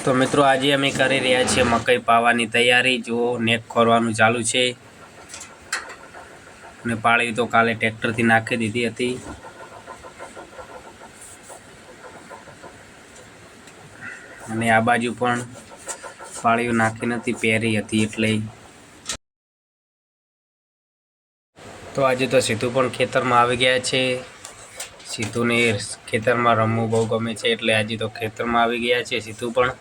તો મિત્રો આજે અમે કરી રહ્યા છીએ મકાઈ પાવાની તૈયારી। જો નેક ખોરવાનું ચાલુ છે અને પાળી તો કાલે ટ્રેક્ટરથી નાખી દીધી હતી અને આ બાજુ પણ પાળીઓ નાખી નથી, પહેરી હતી એટલે। તો આજે તો સીધું પણ ખેતરમાં આવી ગયા છે। સીધુને ખેતરમાં રમવું બહુ ગમે છે એટલે આજે તો ખેતરમાં આવી ગયા છે સીધું પણ।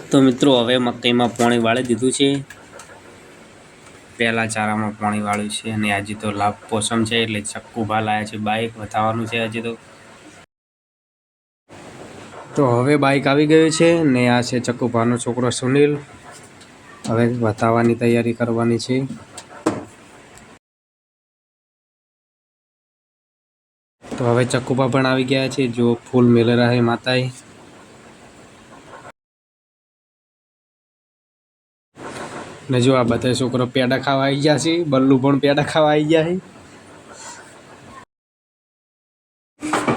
તો મિત્રો હવે મકાઈમાં પાણી વાળી દીધું છે, પહેલા ચારામાં પાણી વાળ્યું છે અને આજે તો લાભ પોસમ છે એટલે ચક્કુભા લાયા છે, બાઇક બતાવવાનું છે આજે તો હવે બાઇક આવી ગયું છે ને આ છે ચક્કુભાનો છોકરો સુનિલ। હવે બતાવવાની તૈયારી કરવાની છે। તો હવે ચક્કુભા પણ આવી ગયા છે, જો ફૂલ મેલે રહે માતાએ। ને જો આ બધા છોકરો પેડા ખાવા આવી ગયા છે, બલ્લુ પણ પેડા ખાવા આવી ગયા છે।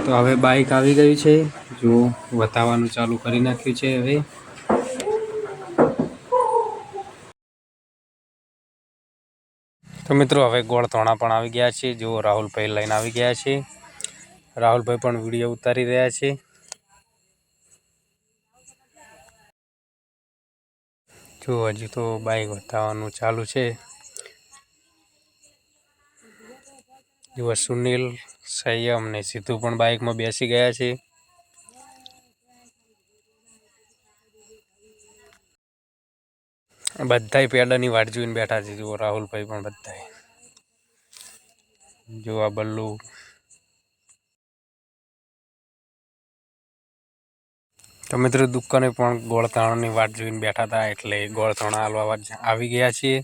તો હવે બાઇક આવી ગયું છે, જો બતાવવાનું ચાલુ કરી નાખ્યું છે હવે। તો મિત્રો હવે ગોળ ધોણા પણ આવી ગયા છે, જો રાહુલભાઈ લઈને આવી ગયા છે। રાહુલભાઈ પણ વિડીયો ઉતારી રહ્યા છે। જો હજી તો બાઇક બતાવવાનું ચાલુ છે। જો સુનિલ, સંયમ ને સીધું પણ બાઇકમાં બેસી ગયા છે। બધાય પેડાની વાટ જોઈને બેઠા છે, જો રાહુલભાઈ પણ બધાય। જો આ બલ્લુ, તો મિત્રો દુકાને પણ ગોળધાણાની વાટ જોઈને બેઠા હતા એટલે ગોળધાણા હાલવા આવી ગયા છીએ।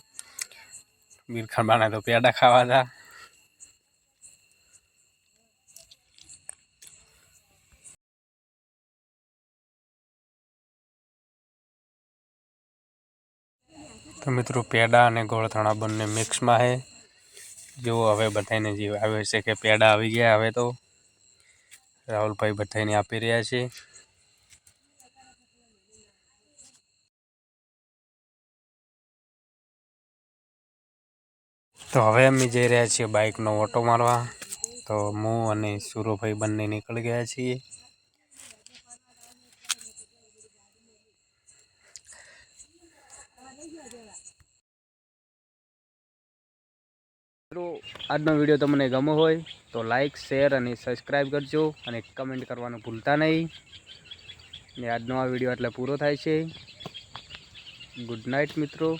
મીરખાબાને તો પેડા ખાવા હતા। તો મિત્રો પેડા અને ગોળધાણા બંને મિક્સમાં છે। જો હવે બધાને જે આવે છે કે પેડા આવી ગયા હવે તો રાહુલભાઈ બધાને આપી રહ્યા છે। તો હવે અમે જઈ રહ્યા છીએ બાઇકનો ઓટો મારવા। તો હું અને સુરોભાઈ બંને નીકળી ગયા છીએ। મિત્રો આજનો વિડીયો તમને ગમ્યો હોય તો લાઇક, શેર અને સબસ્ક્રાઈબ કરજો અને કમેન્ટ કરવાનું ભૂલતા નહીં। ને આજનો આ વિડીયો એટલે પૂરો થાય છે। ગુડ નાઇટ મિત્રો।